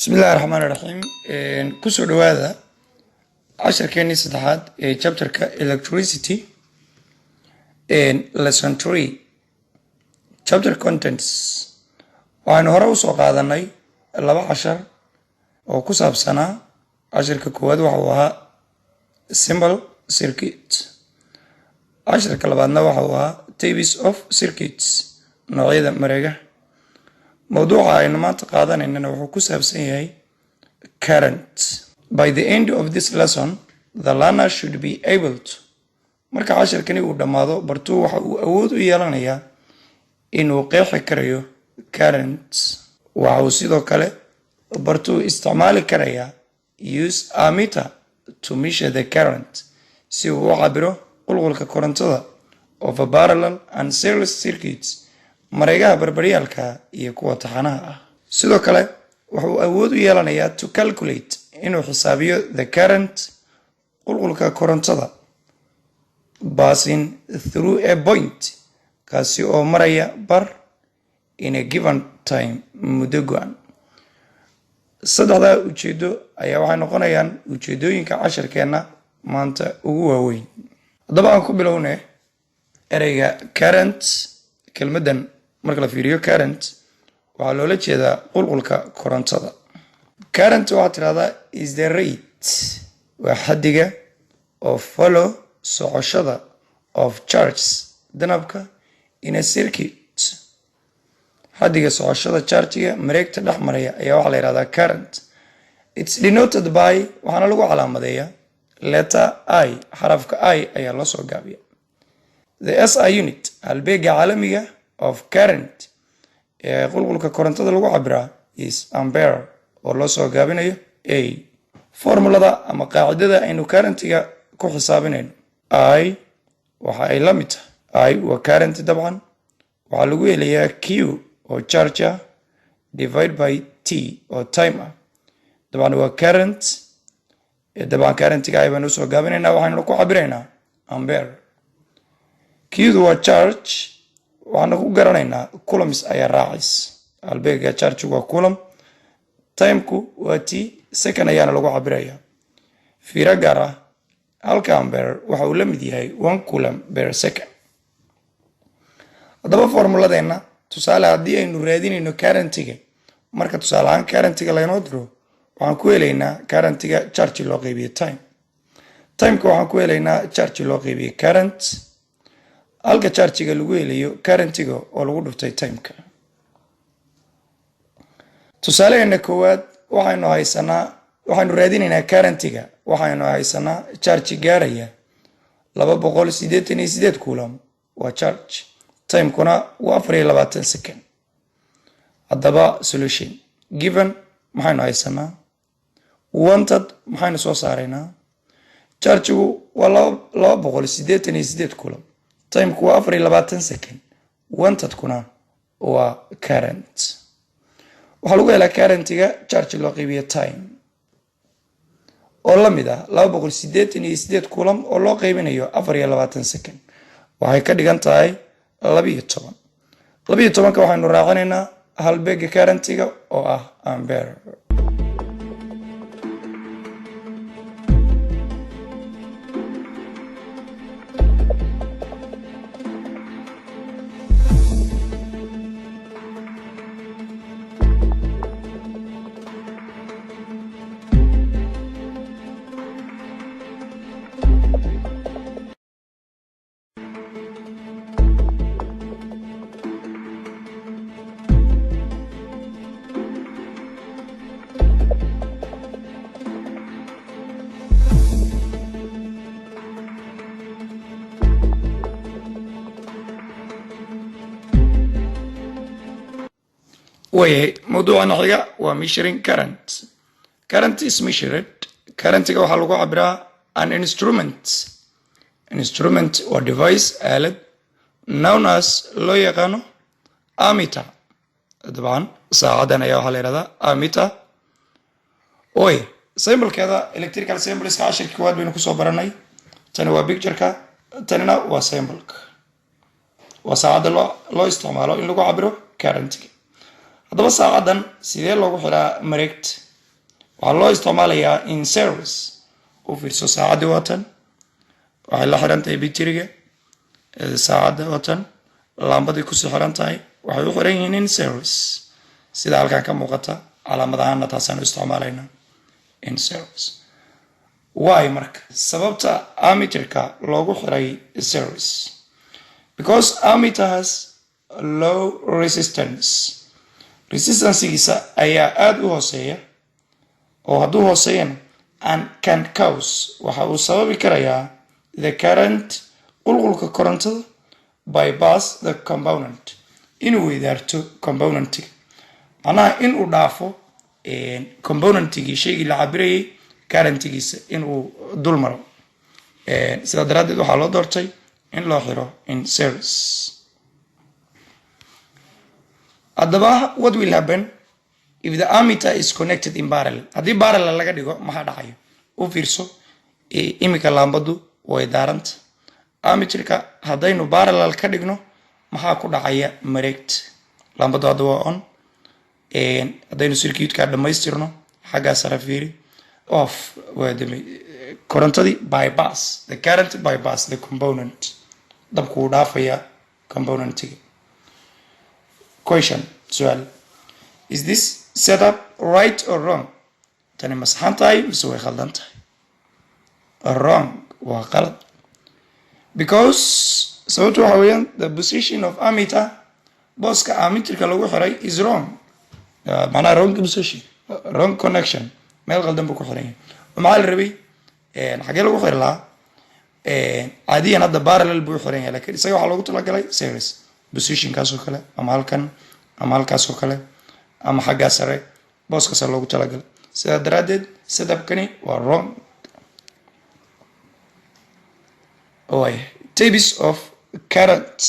Bismillahirrahmanirrahim. Kusoo dhawaada casharkeenii saddexaad ee chapterka electricity lesson 3 chapter contents. Waxaan hore u soo qaadanay laba cashar oo ku saabsanaa casharka koowaad waxa uu ahaa simple circuit. Casharka labaadna waxa uu ahaa types of circuits, noocyada mareegaha. Mawduuca aynu maanta qaadanaynana wuxuu ku saabsan yahay current. By the end of this lesson, the learner should be able to marka casharkani uu dhammaado bartuu waxa uu awood u yeelanayaa inuu qeexi karayo current. Waxa uu sidoo kale bartuu isticmaali karayaa use ammeter to measure the current si uu u cabiro qulqulka korontada of a parallel and series circuits, mareegaha barbaryaalka iyo kuwa taxanaha ah. Sidoo kale wuxuu awood u yeelanayaa to calculate inuu xisaabiyo the current, qulqulka korontada passing through a point, kaasi oo maraya bar in a given time, muddo go'an. Saddexda ujeedo ayaa waxay noqonayaan ujeedooyinka casharkeena maanta ugu waaweyn. Haddaba aan ku bilownay ereyga current. Kelmadan marka la fiiriyo current waxaa loola jeedaa qulqulka korontada. Current waxaa tirahdaa is the rate, waa xaddiga oo follow socoshada of charges, danabka in a circuit. Xaddiga socoshada chargiga mareegta dhex maraya ayaa waxaa la yidhahdaa current. It's denoted by, waxaana lagu calaamadeeyaa letter I, xarafka I ayaa loo soo gaabiya. The SI unit, halbeega caalamiga of current ee qulqulka korontada lagu cabiraa is ampere oo loo soo gaabinayo A. Formulada ama qaacidada aynu currentiga ku xisaabinayno I waxa ay la mid tahay I waa current dabcan waxaa lagu helayaa Q oo charge ah divide by T oo time ah. Dabcan waa current dabcan currentiga ay baynu soo gaabinaynaa waxaynu ku cabiraynaa ampere. Q waa charge waxaana ku garanaynaa coulombs ayaa raacis. Halbeega charge waa coulomb, timeku waa T, second ayaana lagu cabirayaa. Fiiro gaar ah halka ampere waxa uu la mid yahay 1 coulomb per second. Haddaba formuladeena tusaale haddii aynu raadinayno currentiga, marka tusaale ahaan currentiga laynoo diro waxaan ku helaynaa currentiga charge loo qaybiyo time. Timeka waxaan ku helaynaa charge loo qaybiyo current, halka chargiga lagu helayo currentiga oo lagu dhuftay timeka. Tusaaleena koowaad waxaynu raadinaynaa currentiga, waxaynu haysanaa charge gaaraya 288 coulomb waa charge, timekuna waa 24 second. Haddaba solution given maxaynu haysanaa, wanted maxaynu soo saaraynaa, chargigu waa 288 coulomb, timeku waa 24 second, wantedkuna waa current. waxaa lagu helaa currentiga charge loo qaybiyo time oo la mid ah 288 coulomb oo loo qaybinayo 24 second waxay ka dhigan tahay 12. 12ka waxaynu raacinaynaa halbeega currentiga oo ah ampere. موضوعنا xiga waa measuring current. Current is measured. Currentiga waxaa lagu cabiraa an instrument or device, aalad known as loo yaqaano ammeter. Dabcan saacadan ayaa waxaa la yidhahdaa ammeter. Symbolkeeda electrical symbolska casharkii koowaad baynu kusoo baranay. Tani waa pictureka, tanina waa symbolka. Waa saacada loo isticmaalo in lagu cabiro currentiga. haddaba saacadan sidee loogu xiraa mareegta waxaa loo isticmaalayaa in series u fiirso saacadii watan waxay la xiran tahay bitriga saacadda watan laambadii kusii xiran tahay waxay u xiran yihiin in series sida halkan ka muuqata calaamadahaana taasaan u isticmaalayna in series why marka sababta ammeterka loogu xiray series because ammeter has low resistancegiisa ayaa aada u hooseeya oo hadduu hooseeyana and can cause waxa uu sababi karayaa the current qulqulka korontada bypass the component inuu weydaarto componentiga macnaha inuu dhaafo componentigii shaygii la cabirayay currentigiisa inuu dul maro sidaa daraaddeed waxaa loo doortay in loo xiro in series haddaba what will happen if the ammeter is connected in parallel haddii parallel laga dhigo maxaa dhacayo u fiirso imika laambadu way daaranta ammeterka haddaynu parallel ka dhigno maxaa ku dhacaya mareegta laambadu hadda waa on haddaynu circuitka dhammaystirno xaggaa sare fiiri off korontadii bypass the current bypass the component dabku uu dhaafaya componentiga question su'aal is this setup right or wrong tani ma saxan tahay mise way khaldan tahay wrong waa qalad because sababtu waxa weeyaan the position of ammeter booska ammeterka lagu xiray is wrong macnaha wrong position wrong connection meel qaldan buu ku xiran yahay maxaa la rabay xagee lagu xiri lahaa caadiyan hadda parallel buu xiran yahay laakiin isaga waxaa loogu talagalay series positionkaasoo kale ama halkan ama halkaasoo kale ama xaggaa sare booskaasa loogu talagalay sidaa daraaddeed setupkani waa wrong types of current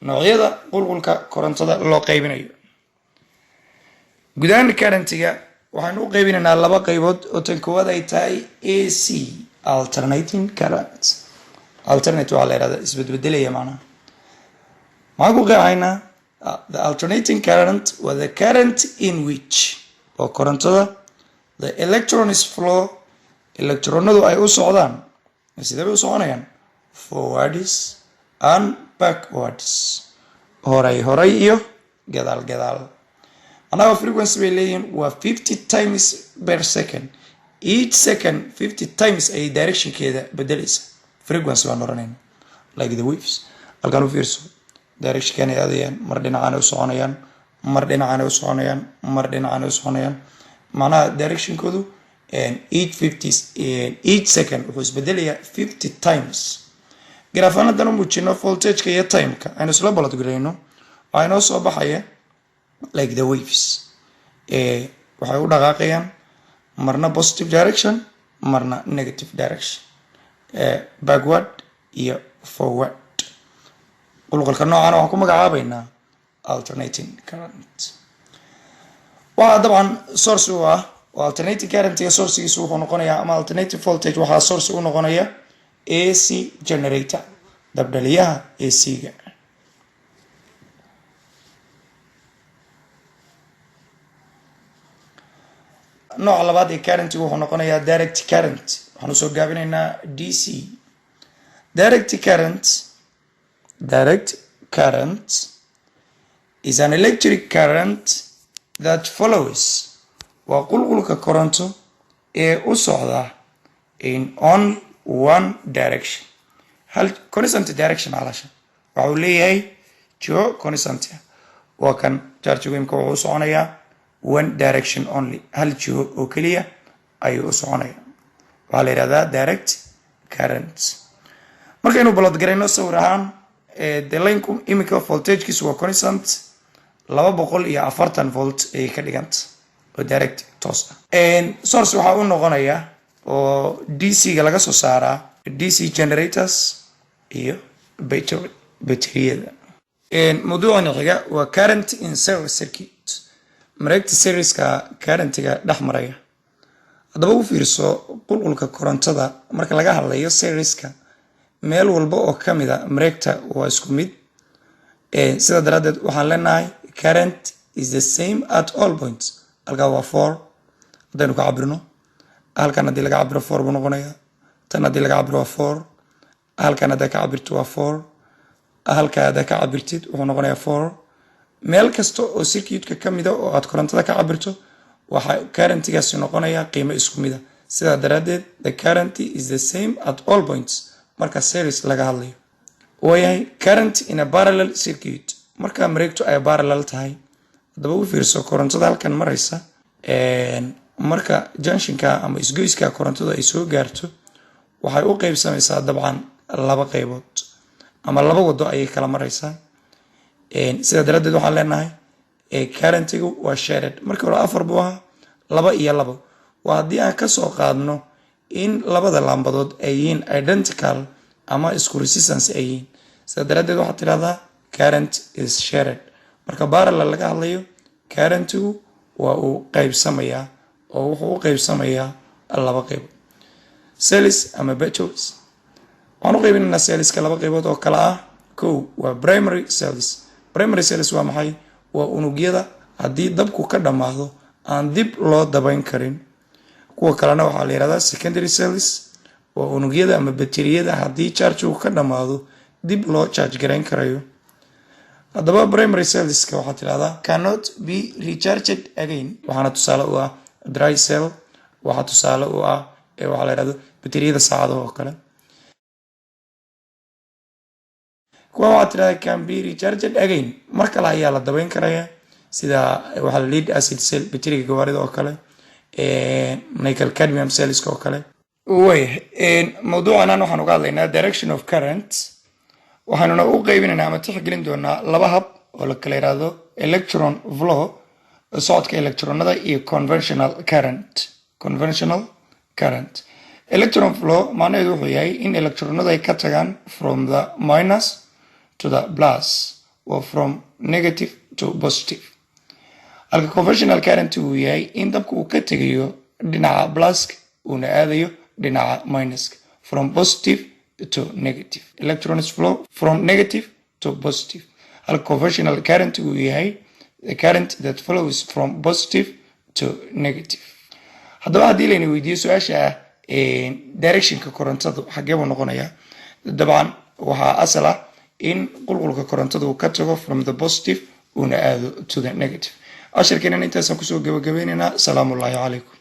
noocyada qulqulka korontada loo qaybinayo gudahaan currentiga waxaanu u qaybinaynaa laba qaybood oo tan koowaad ay tahay AC alternating current alternate waxaa la yihahdaa isbedbedelaya macnaha maxaan ku qeexaynaa the alternating current waa the current in which oo korontada the electrons flow electronadu ay u socdaan sidee bay u soconayaan forwards and backwards horay iyo gadaal annaga frequency bay leeyihiin waa 50 times per second each second 50 times ay directionkeeda bedelaysa frequency baan oranayna like the waves halkan u fiirso directionkan ay aadayaan mar dhinacaan u soconayaan mar dhinacaan u soconayaan mar dhinacaan u soconayaan macnaha directionkoodu each second wuxuu isbedelayaa 50 times grafan haddaan u muujino voltageka iyo timeka aynu isla balad garayno waxaa inoo soo baxaya like the waves waxay u dhaqaaqayaan marna positive direction marna negative direction backward iyo forward qulqulka noocan waxaan ku magacaabaynaa alternating current waxaa dabcan source u ah oo alternating currentiga sourcegiisu wuxuu noqonayaa ama alternative voltage waxaa source u noqonaya AC generator dabdhaliyaha AC-ga nooca labaad ee currentiga wuxuu noqonayaa direct current waxaan usoo gaabinaynaa DC direct current is an electric current that follows waa qulqulka koronto ee u socda in only one direction hal constant direction alasha waxa uu leeyahay jiho constant waa kan charge imka wuxuu u soconayaa one direction only hal jiho oo keliya ayuu u soconayaa waxaa la yidhahdaa direct current markaynu balod garayno sawir ahaan de laynku imika voltagekiisu waa constant 240 volt ayay ka dhiganta oo direct toos ah source waxaa u noqonaya oo DC-ga laga soo saaraa DC generators iyo bateriyada mawduucani xiga waa current in series circuit mareegta serieska currentiga dhex maraya haddaba u fiirso qulqulka korontada marka laga hadlayo serieska meel walba oo ka mid a mareegta waa isku mid sida daraaddeed waxaan leenahay current is the same at all points halkaa waa 4 haddaynu ka cabirno halkan haddii laga cabiro 4 buu noqonayaa tan haddii laga cabiro waa 4 halkan haddaa ka cabirto waa 4 halka haddaa ka cabirtid wuxuu noqonayaa 4 meel kasta oo circuitka ka mida oo aad korontada ka cabirto waxa currentigaasi noqonayaa qiimo isku mida sidaa daraaddeed the current is the same at all points marka series laga hadlayo waayahay current in a parallel circuit marka mareegtu ay parallel tahay haddaba u fiirso korontada halkan maraysa marka junctionka ama isgoyska korontada ay soo gaarto waxay u qaybsamaysaa dabcan laba qaybood ama laba wado ayay kala maraysaa sidaa daraaddeed waxaan leenahay currentigu waa shared markii hore 4 buu ahaa 2 iyo 2 waa haddii aan ka soo qaadno in labada laambadood ay yihiin identical ama isku resistance ay yihiin sidaa daraaddeed waxaad tidhahdaa current is shared marka parallel laga hadlayo currentigu waa uu qaybsamayaa oo wuxuu u qaybsamayaa laba qaybood cells ama batteries waxaan u qaybinaynaa cellska laba qaybood oo kala ah kow waa primary cells waa maxay waa unugyada haddii dabku ka dhammaado aan dib loo dabayn karin kuwa kalena waxaa la yihahdaa secondary cells waa unugyada ama bateriyada haddii chargegu ka dhammaado dib loo charge garayn karayo haddaba primary cellska waxaa tidhahdaa cannot be recharged again waxaana tusaale u ah dry cell waxaa tusaale u ah waxaa la yihahdo bateriyada saacadaha oo kale kuwa waxaa tidhahdaa can be recharged again mar kale ayaa la dabayn karaya sida waxaa lead acid cell bateriga gawaarida oo kale nickel cadmium cellska oo kale mawduucanan waxaan uga hadlaynaa direction of current waxaanuna u qaybinaynaa ama tixgelin doonaa laba hab oo la kala yiraahdo electron flow socodka electronada iyo conventional current electron flow macnaheedu wuxuu yahay in electronada ay ka tagaan from the minus to the plus or from negative to positive halka conventional current uu yahay in dabka uu ka tegayo dhinaca pluska uuna aadayo dhinaca minuska from positive to negative electrons flow from negative to positive halka conventional current uu yahay the current that flows from positive to negative haddaba haddii layna weydiiyo su-aasha ah directionka korontadu xagee buu noqonayaa dabcan waxaa asal ah in qulqulka korontadu uu ka tago from the positive uuna aado to the negative casharkeenan intaasaan kusoo gabagabaynaynaa salaamullaahi calaykum